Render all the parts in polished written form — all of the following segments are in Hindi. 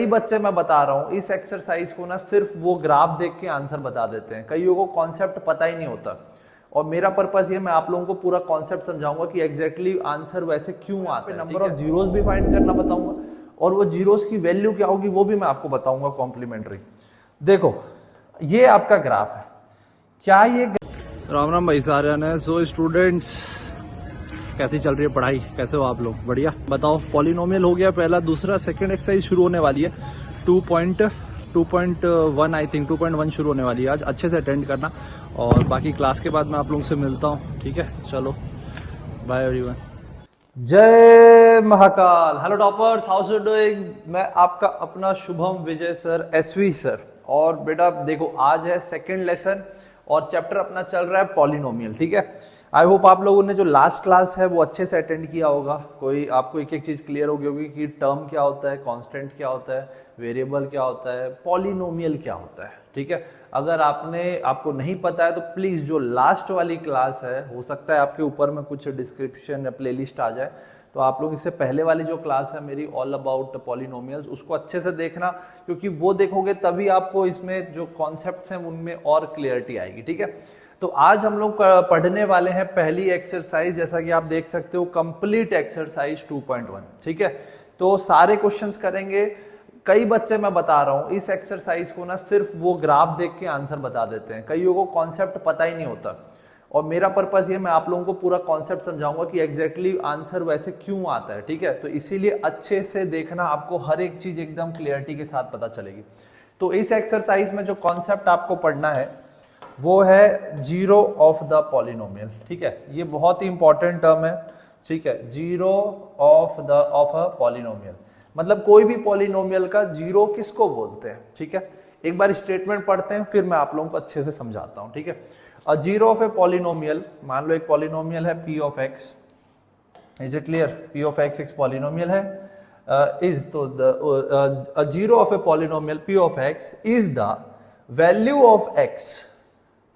बच्चे मैं बता रहा हूं इस एक्सरसाइज को ना सिर्फ वो ग्राफ देख के आंसर बता देते हैं, कईयों को कॉन्सेप्ट पता ही नहीं होता। और मेरा पर्पस ये मैं आप लोगों को पूरा कॉन्सेप्ट समझाऊंगा कि एग्जैक्टली आंसर वैसे क्यों आता है। नंबर ऑफ जीरोस भी फाइंड करना बताऊंगा और वो जीरोस की वैल्यू क्या होगी वो भी मैं आपको बताऊंगा कॉम्प्लीमेंट्री। देखो ये आपका ग्राफ है, क्या ये राम राम भाई सारे ने। सो स्टूडेंट्स कैसी चल रही है पढ़ाई, कैसे हो आप लोग? बढ़िया। बताओ पॉलिनोमियल हो गया पहला, दूसरा सेकंड एक्सरसाइज शुरू होने वाली है 2.1 आई थिंक 2.1 शुरू होने वाली है आज। अच्छे से अटेंड करना और बाकी क्लास के बाद मैं आप लोगों से मिलता हूँ, ठीक है? चलो बाय एवरीवन। जय Mahakal. Hello toppers, how are doing? मैं आपका अपना Shubham Vijay sir, SV sir. और बेटा देखो आज है सेकंड लेसन और चैप्टर अपना चल रहा है पॉलिनोमियल, ठीक है? आई होप आप लोगों ने जो लास्ट क्लास है वो अच्छे से अटेंड किया होगा। कोई आपको एक एक चीज क्लियर होगी होगी कि टर्म क्या होता है, कांस्टेंट क्या होता है, वेरिएबल क्या होता है, पॉलिनोमियल क्या होता है, ठीक है? अगर आपको नहीं पता है तो प्लीज जो लास्ट वाली क्लास है, हो सकता है आपके ऊपर में कुछ डिस्क्रिप्शन या प्लेलिस्ट आ जाए, तो आप लोग इससे पहले वाली जो क्लास है मेरी ऑल अबाउट पॉलिनोमियल्स उसको अच्छे से देखना, क्योंकि वो देखोगे तभी आपको इसमें जो कॉन्सेप्ट्स हैं उनमें और क्लियरिटी आएगी, ठीक है? तो आज हम लोग पढ़ने वाले हैं पहली एक्सरसाइज, जैसा कि आप देख सकते हो कंप्लीट एक्सरसाइज 2.1, ठीक है? तो सारे क्वेश्चंस करेंगे। कई बच्चे मैं बता रहा हूं इस एक्सरसाइज को ना सिर्फ वो ग्राफ देख के आंसर बता देते हैं, कईयों को कॉन्सेप्ट पता ही नहीं होता। और मेरा पर्पस ये मैं आप लोगों को पूरा कॉन्सेप्ट समझाऊंगा कि एग्जैक्टली आंसर वैसे क्यों आता है, ठीक है? तो इसीलिए अच्छे से देखना, आपको हर एक चीज एकदम क्लियरिटी के साथ पता चलेगी। तो इस एक्सरसाइज में जो कॉन्सेप्ट आपको पढ़ना है वो है जीरो ऑफ द पॉलिनोमियल, ठीक है? ये बहुत ही इंपॉर्टेंट टर्म है, ठीक है? जीरो ऑफ अ पॉलिनोमियल मतलब कोई भी पॉलिनोमियल का जीरो किसको बोलते हैं, ठीक है? एक बार स्टेटमेंट पढ़ते हैं फिर मैं आप लोगों को अच्छे से समझाता हूं, ठीक है? A zero of a polynomial, मान लो एक पॉलिनोमियल है p of x, is it clear? p of x एक पॉलिनोमियल है, इज तो a zero of a polynomial p of x is the value of x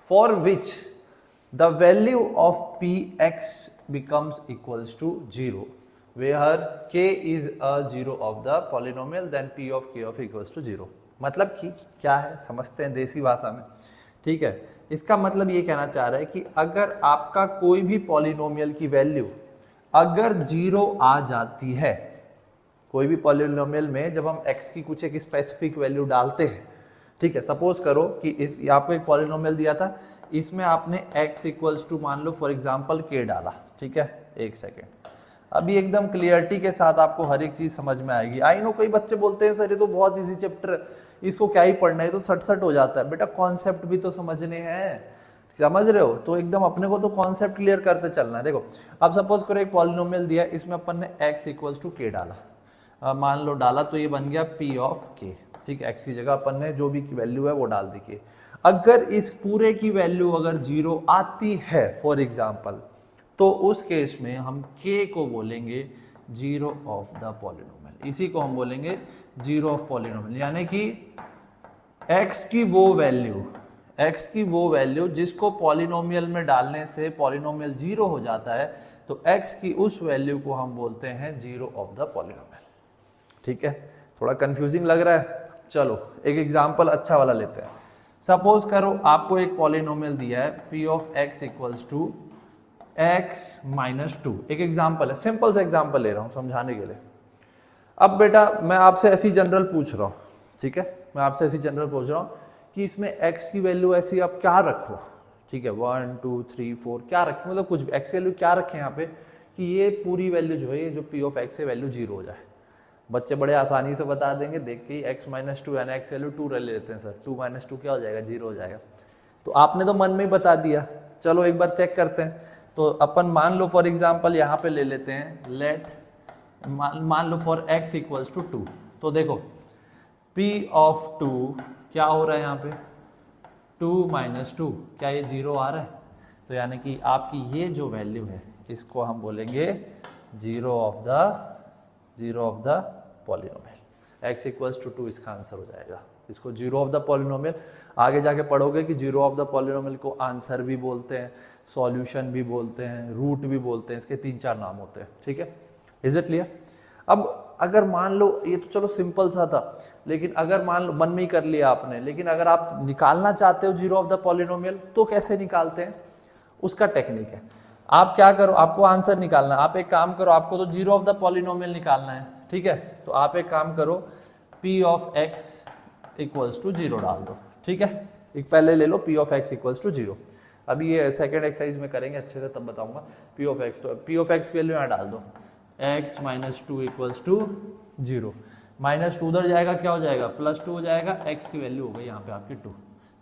for which the value of px becomes equals to 0 where k is a zero of the polynomial then p of k of equals to 0। मतलब कि क्या है समझते हैं देसी भाषा में, ठीक है? इसका मतलब ये कहना चाह रहा है कि अगर आपका कोई भी पॉलिनोमियल की वैल्यू अगर 0 आ जाती है, कोई भी पॉलिनोमियल में जब हम x की कुछ एक स्पेसिफिक वैल्यू डालते हैं, ठीक है? सपोज करो कि आपको एक पॉलिनोमियल दिया था, इसमें आपने x इक्वल्स टू मान लो फॉर एग्जांपल k डाला, ठीक है? एक सेकेंड, अभी एकदम क्लियरिटी के साथ आपको हर एक चीज समझ में आएगी। आई नो कई बच्चे बोलते हैं सर ये तो बहुत इजी चैप्टर, इसको क्या ही पढ़ना है, तो सट हो जाता है। बेटा कॉन्सेप्ट भी तो समझने हैं, समझ रहे हो? तो एकदम अपने को तो कॉन्सेप्ट क्लियर करते चलना है। देखो अब सपोज करो एक पॉलिनोमियल दिया, इसमें अपन ने x इक्वल्स टू k डाला, मान लो डाला, तो ये बन गया p ऑफ k, ठीक है? x की जगह अपन ने जो भी वैल्यू है वो डाल दी के। अगर इस पूरे की वैल्यू अगर 0 आती है फॉर एग्जांपल, तो उस केस में हम k को बोलेंगे जीरो ऑफ द पॉलिनोमियल, इसी को हम बोलेंगे जीरो ऑफ पॉलिनोमियल। यानी कि x की वो वैल्यू जिसको पॉलिनोमियल में डालने से पॉलिनोमियल 0 हो जाता है, तो x की उस वैल्यू को हम बोलते हैं जीरो ऑफ द पॉलिनोमियल, ठीक है? थोड़ा कंफ्यूजिंग लग रहा है? चलो एक एग्जांपल अच्छा वाला लेते हैं। सपोज करो आपको एक पॉलिनोमियल दिया है p of x equals to x minus 2, एक एग्जांपल है, सिंपल सा एग्जांपल ले रहा हूं समझाने के लिए। अब बेटा मैं आपसे ऐसी जनरल पूछ रहा हूं, ठीक है? मैं आपसे ऐसी जनरल पूछ रहा हूं कि इसमें x की वैल्यू ऐसी आप क्या रखो, ठीक है? 1 2 3 4 क्या रखें, मतलब कुछ x की वैल्यू क्या रखें यहाँ पे कि ये पूरी वैल्यू जो है, ये जो p ऑफ x है वैल्यू 0 हो जाए। बच्चे बड़े आसानी से बता देंगे, देख के x माइनस 2 यानी x वैल्यू 2 ले लेते हैं सर, 2 माइनस 2 क्या हो जाएगा? 0 हो जाएगा। तो आपने तो मन में ही बता दिया। चलो एक बार चेक करते हैं। तो अपन मान लो फॉर एग्जांपल यहाँ पे ले लेते हैं, लेट मान लो फॉर x इक्वल्स टू 2। तो देखो p ऑफ 2 क्या हो रहा है यहाँ पे? 2 माइनस 2, क्या ये 0 आ रहा है? तो यानी कि आपकी ये जो वैल्यू है इसको हम बोलेंगे zero of the polynomial. x equals to 2 इसका आंसर हो जाएगा। इसको जीरो ऑफ द पॉलिनोमियल आगे जाके पढ़ोगे कि जीरो ऑफ द पॉलिनोमियल को आंसर भी बोलते हैं, सॉल्यूशन भी बोलते हैं, रूट भी बोलते हैं, इसके 3-4 नाम होते हैं, ठीक है? Is it clear? अब अगर मान लो, ये तो चलो सिंपल सा था, लेकिन अगर मान लो मन में ही कर लिया आपने, लेकिन अगर आप निकालना चाहते हो जीरो ऑफ द पॉलिनोमियल तो कैसे निकालते हैं, उसका टेक्निक है। आप क्या करो, आपको आंसर निकालना है, आप एक काम करो, आपको तो जीरो ऑफ द पॉलिनोमियल निकालना है, ठीक है, तो आप एक काम करो, p of x equals to zero डाल दो, ठीक है, एक पहले ले लो p of x equals to zero. अभी ये सेकंड एक्सरसाइज में करेंगे अच्छे से, तब बताऊंगा p ऑफ x, तो p ऑफ x की वैल्यू यहाँ डाल दो, x minus two equals to zero, minus two उधर जाएगा क्या हो जाएगा, प्लस टू हो जाएगा, x की वैल्यू हो गई यहाँ पे आपकी 2,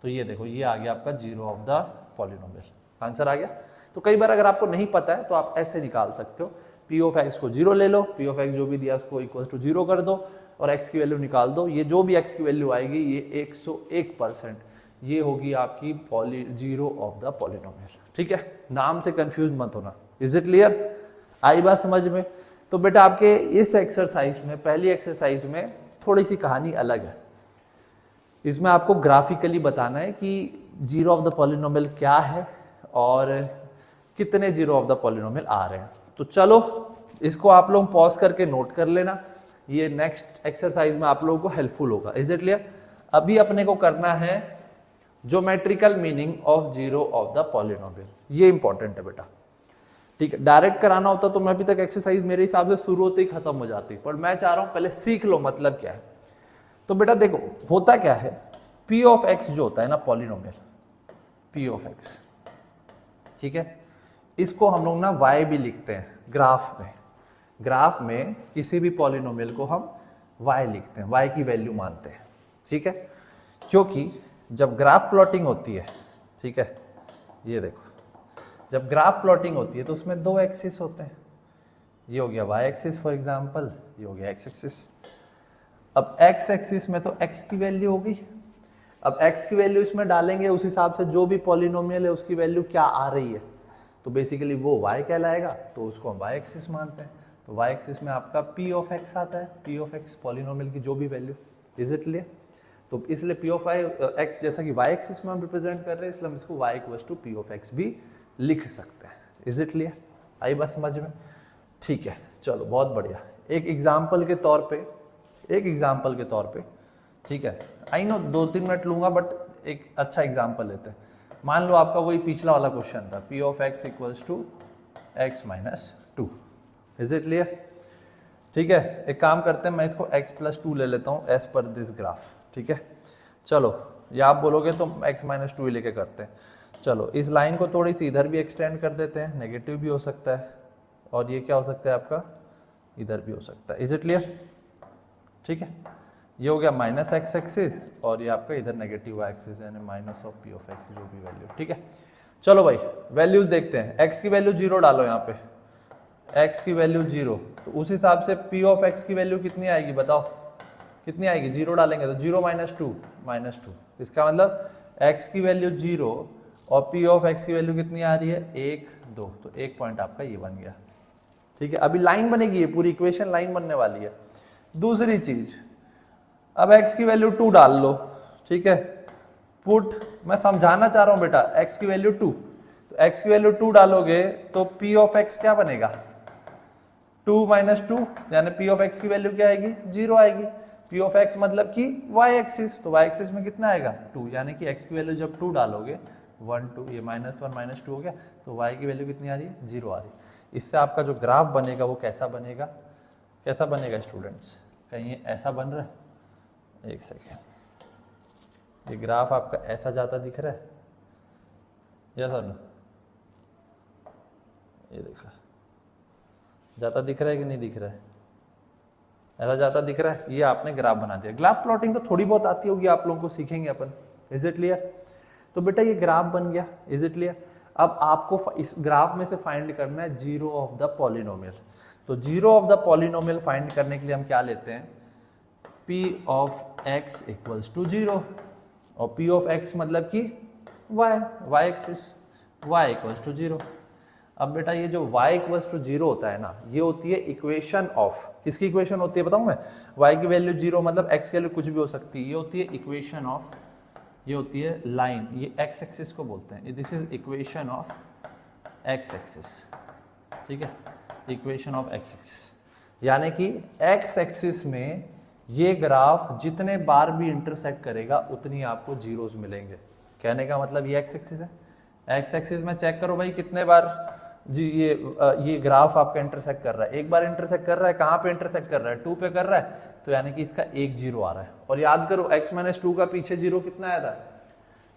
तो ये देखो ये आ गया आपका zero of the polynomial, answer आ गया। तो कई बार अगर आपको नहीं पता है तो आप ऐसे निकाल सकते हो, p ऑफ x को जीरो ले लो, p ऑफ x जो भी दिया उसको इक्वल टू जीरो कर दो और x की वैल्यू निकाल दो, ये जो भी x की वैल्यू आएगी ये 101% ये होगी आपकी जीरो ऑफ द पॉलिनोमियल, ठीक है, नाम से कंफ्यूज मत होना। इज इट क्लियर, आई बात समझ में। तो बेटा आपके इस एक्सरसाइज में, पहली एक्सरसाइज में थोड़ी सी कहानी अलग है, इसमें आपको ग्राफिकली बताना है कि जीरो ऑफ द पॉलिनोमियल क्या है और कितने जीरो ऑफ द पॉलिनोमियल आ रहे हैं। तो चलो इसको आप लोग पॉज करके नोट कर लेना, ये नेक्स्ट एक्सरसाइज में आप लोगों को हेल्पफुल होगा। इज इट क्लियर, अभी अपने को करना है geometrical meaning of zero of the polynomial, ये इंपॉर्टेंट है बेटा, ठीक है। डायरेक्ट कराना होता तो मैं अभी तक एक्सरसाइज मेरे हिसाब से शुरू होते ही खत्म हो जाती, पर मैं चाह रहा हूं पहले सीख लो मतलब क्या है। तो बेटा देखो होता क्या है, p ऑफ x जो होता है ना पॉलिनोमियल, p ऑफ x, ठीक है, इसको हम लोग ना y भी लिखते हैं ग्राफ में, ग्राफ में किसी भी पॉलिनोमियल को हम y लिखते हैं, y की वैल्यू मानते हैं, ठीक है, क्योंकि जब ग्राफ प्लॉटिंग होती है, ठीक है, ये देखो जब ग्राफ प्लॉटिंग होती है तो उसमें दो एक्सिस होते हैं, ये हो गया y एक्सिस फॉर एग्जांपल, ये हो गया x एक्सिस। अब x एक्सिस में तो x की वैल्यू होगी, अब x की वैल्यू इसमें डालेंगे, उस हिसाब से जो भी पॉलिनोमियल है उसकी वैल्यू क्या आ रही है, तो बेसिकली वो y कहलाएगा, तो उसको हम y एक्सिस मानते हैं। तो y एक्सिस में आपका p ऑफ x आता है, p ऑफ x पॉलिनोमियल की जो भी वैल्यू, इज इट क्लियर। तो इसलिए p ऑफ x जैसा कि y एक्सिस में हम रिप्रेजेंट कर रहे हैं, इसलिए हम इसको y equals to p of x भी लिख सकते हैं। इज इट क्लियर, आई बात समझ में, ठीक है, चलो बहुत बढ़िया। एक एग्जाम्पल के तौर पे, एक एग्जाम्पल के तौर पे, ठीक है, आई नो 2-3 मिनट लूंगा बट एक अच्छा एग्जाम्पल लेते हैं। मान लो आपका वही पिछला वाला क्वेश्चन था, p of x equals to x minus two, is it clear, ठीक है। एक काम करते हैं, मैं इसको x प्लस टू ले लेता हूँ एज पर दिस ग्राफ, ठीक है। चलो या आप बोलोगे तो x माइनस टू ही लेके करते हैं। चलो इस लाइन को थोड़ी सी इधर भी एक्सटेंड कर देते हैं, नेगेटिव भी हो सकता है और ये क्या हो सकता है आपका, इधर भी हो सकता है। इज इट क्लियर, ठीक है, ये हो गया माइनस एक्स एक्सिस और ये आपका इधर नेगेटिव वाई एक्सिस, यानी minus of P of x जो भी वैल्यू, ठीक है। चलो भाई वैल्यूज देखते हैं, एक्स की वैल्यू जीरो डालो यहाँ पे, एक्स की वैल्यू जीरो, तो उस हिसाब से पी ऑफ एक्स की वैल्यू कितनी आएगी बताओ, कितनी आएगी, जीरो डालेंगे तो जीरो माइनस टू, इसका मतलब एक्स की वैल्यू जीरो और पी ऑफ एक्स की वैल्यू कितनी आ रही है, 1 2, तो एक पॉइंट आपका ये बन गया, ठीक है। अभी लाइन बनेगी, ये पूरी इक्वेशन लाइन बनने वाली है। दूसरी चीज, अब x की वैल्यू 2 डाल लो, ठीक है, पुट, मैं समझाना चाह रहा हूं बेटा, x की वैल्यू 2, तो x की वैल्यू 2 डालोगे तो p ऑफ x क्या बनेगा, 2 माइनस 2, यानी p ऑफ x की वैल्यू क्या आएगी, 0 आएगी। p ऑफ x मतलब कि y एक्सिस, तो y एक्सिस में कितना आएगा 2, यानी कि x की वैल्यू जब 2 डालोगे 1 2, ये -1 -2 हो गया, तो y की वैल्यू कितनी आ रही है, 0 आ रही है। इससे आपका जो ग्राफ बनेगा वो कैसा बनेगा, कैसा बनेगा स्टूडेंट्स, कहीं ये ऐसा बन रहा है, एक सेकेंड, ये ग्राफ आपका ऐसा जाता दिख रहा है, यस और नो, ये देखा जाता दिख रहा है कि नहीं दिख रहा है, ऐसा जाता दिख रहा है, ये आपने ग्राफ बना दिया। ग्राफ प्लॉटिंग तो थोड़ी बहुत आती होगी आप लोगों को, सीखेंगे अपन, इज इट क्लियर। तो बेटा ये ग्राफ बन गया, इज इट क्लियर। अब आपको इस ग्राफ में से फाइंड करना है जीरो ऑफ द पॉलिनोमियल, तो zero of the polynomial find करने के लिए हम क्या लेते हैं, p of x equals to 0, और p ऑफ x मतलब कि y axis, y equals to 0। अब बेटा ये जो y इक्वल्स टू 0 होता है ना, ये होती है इक्वेशन ऑफ, किसकी इक्वेशन होती है बताऊं मैं, y की वैल्यू 0 मतलब x की वैल्यू कुछ भी हो सकती है, ये होती है इक्वेशन ऑफ, ये होती है लाइन, ये x एक्सिस को बोलते हैं, this is equation of x axis, ठीक है, इक्वेशन ऑफ x एक्सिस। यानी कि एक्स एक्सिस में ये ग्राफ जितने बार भी इंटरसेक्ट करेगा उतनी आपको जीरोस मिलेंगे। कहने का मतलब ये एक्स एक्सिस है, एक्स एक्सिस में चेक करो भाई कितने बार जी ये ग्राफ आपका इंटरसेक्ट कर रहा है। एक बार इंटरसेक्ट कर रहा है, कहाँ पे इंटरसेक्ट कर रहा है, 2 पे कर रहा है, तो यानी कि इसका एक जीरो आ रहा है। और याद करो x माइनस 2 का पीछे जीरो कितना आया था,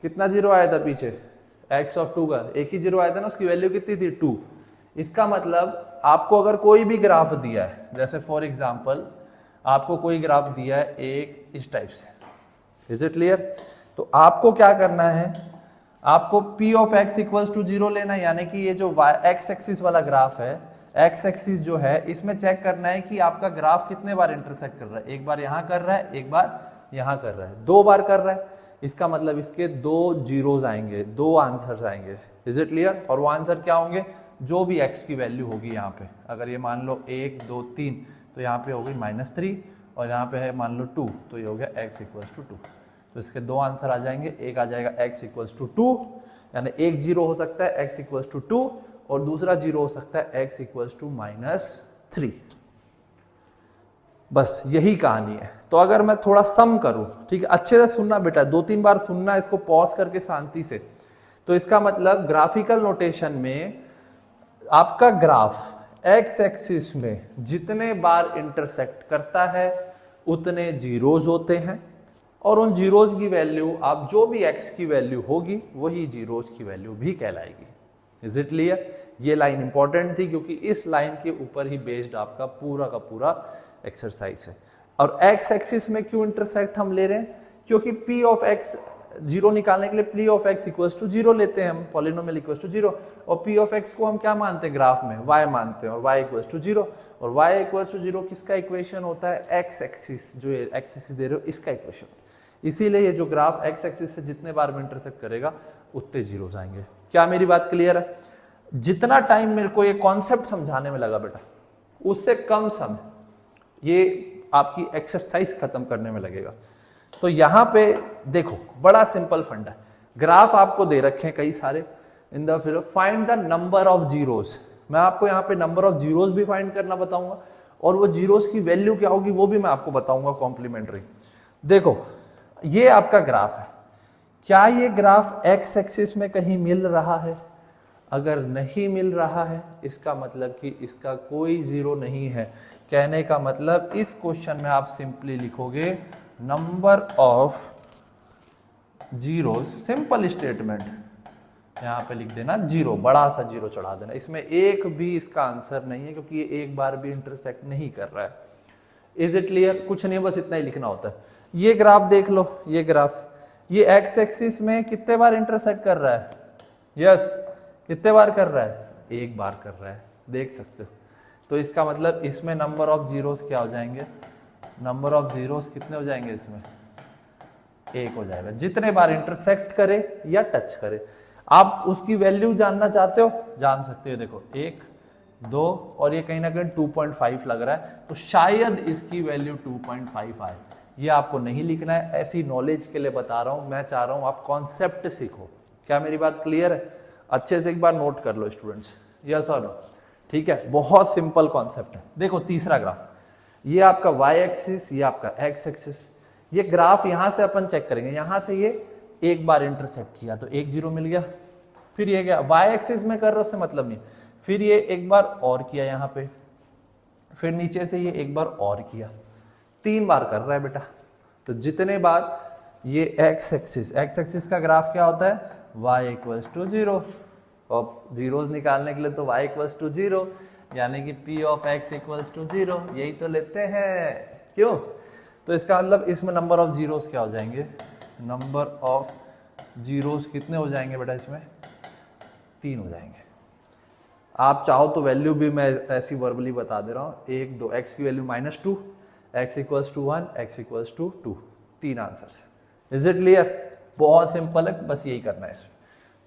कितना जीरो आया था पीछे, x ऑफ 2 का एक ही जीरो आया था ना, उसकी वैल्यू कितनी थी 2। इसका मतलब आपको अगर कोई भी ग्राफ दिया है, जैसे फॉर एग्जाम्पल आपको कोई ग्राफ दिया है एक इस टाइप से, इज इट क्लियर, तो आपको क्या करना है, आपको p of x equals to 0 लेना है। यानी कि ये जो x एक्सिस वाला ग्राफ है, x एक्सिस जो है इसमें चेक करना है कि आपका ग्राफ कितने बार इंटरसेक्ट कर रहा है, एक बार यहां कर रहा है, एक बार यहां कर रहा है, 2 बार कर रहा है, इसका मतलब इसके 2 जीरोस आएंगे, 2 आंसर्स आएंगे, इज इट क्लियर। और वो आंसर क्या होंगे, जो भी x की वैल्यू होगी यहाँ पे, अगर ये मान लो 1 2 3 तो यहाँ पे हो गई -3, और यहाँ पे है मान लो 2 तो ये हो गया x इक्वल्स टू 2। तो इसके 2 आंसर आ जाएंगे, एक आ जाएगा x इक्वल्स टू 2, यानी एक जीरो हो सकता है x इक्वल्स टू 2, और दूसरा जीरो हो सकता है x इक्वल्स टू -3। बस यही कहानी है। तो अगर मैं थोड़ा सम करूं, ठीक है, अच्छे से सुनना बेटा, 2-3 बार सुनना, इसको पॉज करके शांति से। तो इसका मतलब ग्राफिकल नोटेशन में आपका ग्राफ एक्स एक्सिस में जितने बार इंटरसेक्ट करता है उतने जीरोज होते हैं, और उन जीरोज की वैल्यू आप जो भी x की वैल्यू होगी वही जीरोज की वैल्यू भी कहलाएगी। Is it clear. ये लाइन इंपॉर्टेंट थी क्योंकि इस लाइन के ऊपर ही बेस्ड आपका पूरा का पूरा एक्सरसाइज है। और x एक्सिस में क्यों इंटरसेक्ट हम ले रहे हैं, क्योंकि p ऑफ x जीरो निकालने के लिए p of x equals to 0 लेते हैं हम, पॉलिनोमियल इक्वल्स टू 0, और p ऑफ x को हम क्या मानते हैं ग्राफ में, y मानते हैं, और y इक्वल्स टू 0, और y इक्वल्स टू 0 किसका इक्वेशन होता है, x एक्सिस, जो x एक्सिस दे रहे हो इसका इक्वेशन। इसीलिए ये जो ग्राफ x एक्सिस से जितने बार में इंटरसेक्ट करेगा उतने जीरोस आएंगे। क्या मेरी बात क्लियर है। जितना टाइम मेरे को ये कॉन्सेप्ट समझाने में लगा बेटा, उससे कम समय ये आपकी एक्सरसाइज खत्म करने में लगेगा। तो यहां पे देखो बड़ा सिंपल फंडा है, ग्राफ आपको दे रखे हैं कई सारे, इन द फिर find the number of zeros. मैं आपको यहाँ पे नंबर ऑफ जीरोस भी फाइंड करना बताऊंगा, और वो जीरोस की वैल्यू क्या होगी वो भी मैं आपको बताऊंगा कॉम्प्लीमेंट्री। देखो ये आपका ग्राफ है, क्या ये ग्राफ एक्स एक्सिस में कहीं मिल रहा है, अगर नहीं मिल रहा है इसका मतलब कि इसका कोई जीरो नहीं है। कहने का मतलब इस क्वेश्चन में आप सिंपली लिखोगे number of zero, simple statement, यहां पे लिख देना जीरो, बड़ा सा जीरो चढ़ा देना, इसमें एक भी इसका आंसर नहीं है क्योंकि ये एक बार भी इंटरसेक्ट नहीं कर रहा है। Is it clear. कुछ नहीं, बस इतना ही लिखना होता है। ये ग्राफ देख लो, ये ग्राफ, ये एक्स एक्सिस में कितने बार इंटरसेक्ट कर रहा है, यस कितने बार कर रहा है, एक बार कर रहा है, देख सकते हो। तो इसका मतलब इसमें नंबर ऑफ जीरोस क्या हो जाएंगे, नंबर ऑफ जीरोस कितने हो जाएंगे, इसमें एक हो जाएगा, जितने बार इंटरसेक्ट करे या टच करे। आप उसकी वैल्यू जानना चाहते हो, जान सकते हो, देखो 1 2 और ये कहीं ना कहीं 2.5 लग रहा है, तो शायद इसकी वैल्यू 2.5 आए। ये आपको नहीं लिखना है, ऐसी नॉलेज के लिए बता रहा हूं, मैं चाह रहा हूं आप कॉन्सेप्ट सीखो। क्या मेरी बात क्लियर है। अच्छे से एक बार नोट कर लो स्टूडेंट्स, यस और नो, ठीक है, बहुत सिंपल कॉन्सेप्ट है। देखो तीसरा ग्राफ, ये आपका y एक्सिस, ये आपका x एक्सिस। ये ग्राफ यहां से अपन चेक करेंगे, यहां से ये एक बार इंटरसेक्ट किया तो एक जीरो मिल गया, फिर ये गया y एक्सिस में कर रहा उससे मतलब नहीं, फिर ये एक बार और किया यहाँ पे, फिर नीचे से ये एक बार और किया, 3 बार कर रहा है बेटा। तो जितने बार ये x एक्सिस का ग्राफ क्या होता है, y इक्वल्स टू 0, और जीरोस निकालने के लिए तो y इक्वल्स टू 0, यानी कि p of x equals to 0, यही तो लेते हैं, क्यों। तो इसका मतलब इसमें नंबर ऑफ जीरोस क्या हो जाएंगे, नंबर ऑफ जीरोस कितने हो जाएंगे बेटा, इसमें 3 हो जाएंगे। आप चाहो तो वैल्यू भी मैं ऐसी वर्बली बता दे रहा हूँ, 1 2, x की value -2, x equals to 1, x equals to 2, 3 answers. Is it clear. बहुत सिंपल है, बस यही करना है इसमें।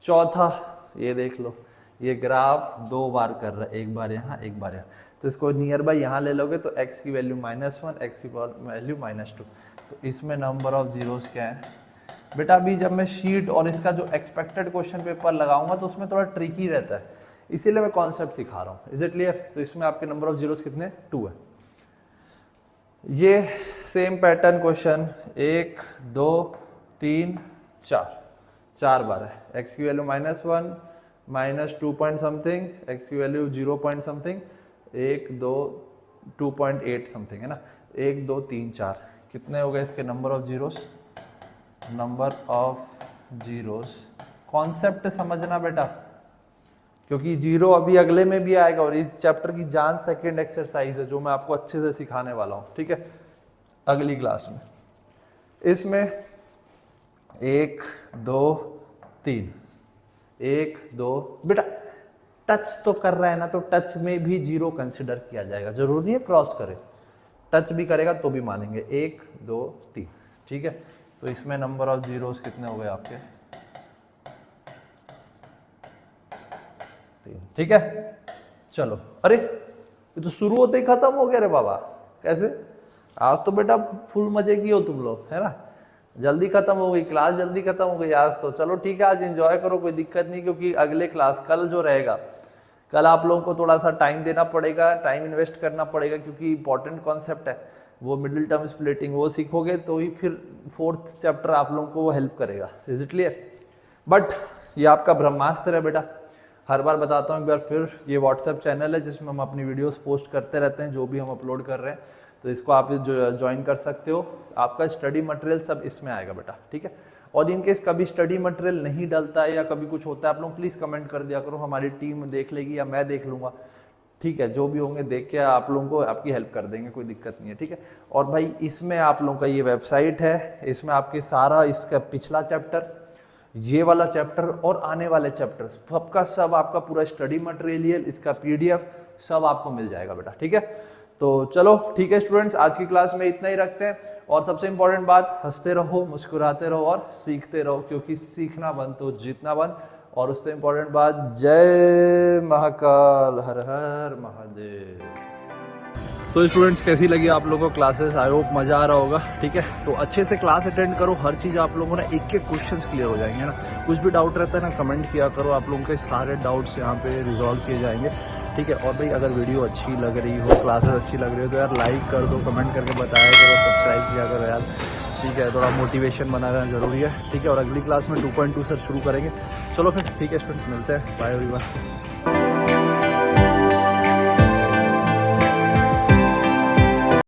चौथा ये देख लो, ये ग्राफ 2 बार कर रहा है, एक बार यहाँ एक बार यहाँ, तो इसको नियर बाय यहाँ ले लोगे तो x की वैल्यू -1, x की वैल्यू -2, तो इसमें नंबर ऑफ जीरोस क्या है बेटा। अभी जब मैं शीट और इसका जो एक्सपेक्टेड क्वेश्चन पेपर लगाऊंगा तो उसमें थोड़ा ट्रिकी रहता है, इसीलिए मैं कॉन्सेप्ट सिखा रहा हूँ। Is it clear. तो इसमें आपके नंबर ऑफ जीरोस कितने, 2 है। ये सेम पैटर्न क्वेश्चन 1 2 3 4 बार है। x की वैल्यू -1 -2 पॉइंट समथिंग, x की वैल्यू 0 पॉइंट समथिंग, 1 2 2.8 समथिंग है ना। 1 2 3 4 कितने हो गए इसके number of zeros? Number of zeros. Concept समझना बेटा, क्योंकि जीरो अभी अगले में भी आएगा और इस चैप्टर की जान सेकंड एक्सरसाइज है जो मैं आपको अच्छे से सिखाने वाला हूं, ठीक है, अगली क्लास में। इसमें 1 2 3 1 2 बेटा टच तो कर रहा है ना, तो टच में भी जीरो कंसिडर किया जाएगा, जरूरी है क्रॉस करे, टच भी करेगा तो भी मानेंगे। 1 2 3 ठीक है। तो इसमें नंबर ऑफ जीरोस कितने हो गए आपके? 3, ठीक है। चलो, अरे ये तो शुरू होते ही खत्म हो गया रे बाबा, कैसे? आज तो बेटा फुल मजे की हो तुम लोग, है ना, जल्दी खत्म हो गई क्लास, जल्दी खत्म हो गई आज तो। चलो ठीक है, आज एंजॉय करो, कोई दिक्कत नहीं, क्योंकि अगले क्लास कल जो रहेगा, कल आप लोगों को थोड़ा सा टाइम देना पड़ेगा, टाइम इन्वेस्ट करना पड़ेगा, क्योंकि इंपॉर्टेंट कॉन्सेप्ट है वो मिडिल टर्म स्प्लिटिंग, वो सीखोगे तो ही फिर 4th चैप्टर आप लोगों को वो हेल्प करेगा। Is it clear? बट ये आपका ब्रह्मास्त्र है बेटा, हर बार बताता हूँ एक बार फिर, ये व्हाट्सएप चैनल है जिसमें हम अपनी वीडियोस पोस्ट करते रहते हैं, जो भी हम अपलोड कर रहे हैं, तो इसको आप ज्वाइन कर सकते हो। आपका स्टडी मटेरियल सब इसमें आएगा बेटा, ठीक है। और इनकेस कभी स्टडी मटेरियल नहीं डलता है या कभी कुछ होता है, आप लोग प्लीज़ कमेंट कर दिया करो, हमारी टीम देख लेगी या मैं देख लूँगा, ठीक है, जो भी होंगे देख के आप लोगों को आपकी हेल्प कर देंगे, कोई दिक्कत नहीं है, ठीक है। और भाई इसमें आप लोगों का ये वेबसाइट है, इसमें आपके सारा इसका पिछला चैप्टर, ये वाला चैप्टर और आने वाले चैप्टर सबका सब आपका पूरा स्टडी मटेरियल, इसका PDF सब आपको मिल जाएगा बेटा, ठीक है। तो चलो ठीक है स्टूडेंट्स, आज की क्लास में इतना ही रखते हैं। और सबसे इंपॉर्टेंट बात, हंसते रहो, मुस्कुराते रहो और सीखते रहो, क्योंकि सीखना बंद तो जीतना बंद। और उससे इंपॉर्टेंट बात, जय महाकाल, हर हर महादेव। तो स्टूडेंट्स कैसी लगी आप लोगों को क्लासेस? आई होप मजा आ रहा होगा, ठीक है। तो अच्छे से क्लास अटेंड करो, हर चीज़ आप लोगों ने एक एक क्वेश्चंस क्लियर हो जाएंगे ना। कुछ भी डाउट रहता है ना, कमेंट किया करो, आप लोगों के सारे डाउट्स यहाँ पे रिजॉल्व किए जाएंगे, ठीक है। और भाई अगर वीडियो अच्छी लग रही हो, क्लासेस अच्छी लग रही हो, तो यार लाइक कर दो, कमेंट करके बताया करो, सब्सक्राइब किया करो यार, ठीक है। थोड़ा मोटिवेशन बनाना जरूरी है, ठीक है। और अगली क्लास में 2.2 से शुरू करेंगे। चलो फिर ठीक है स्टूडेंट्स, मिलते हैं, बाय एवरीवन।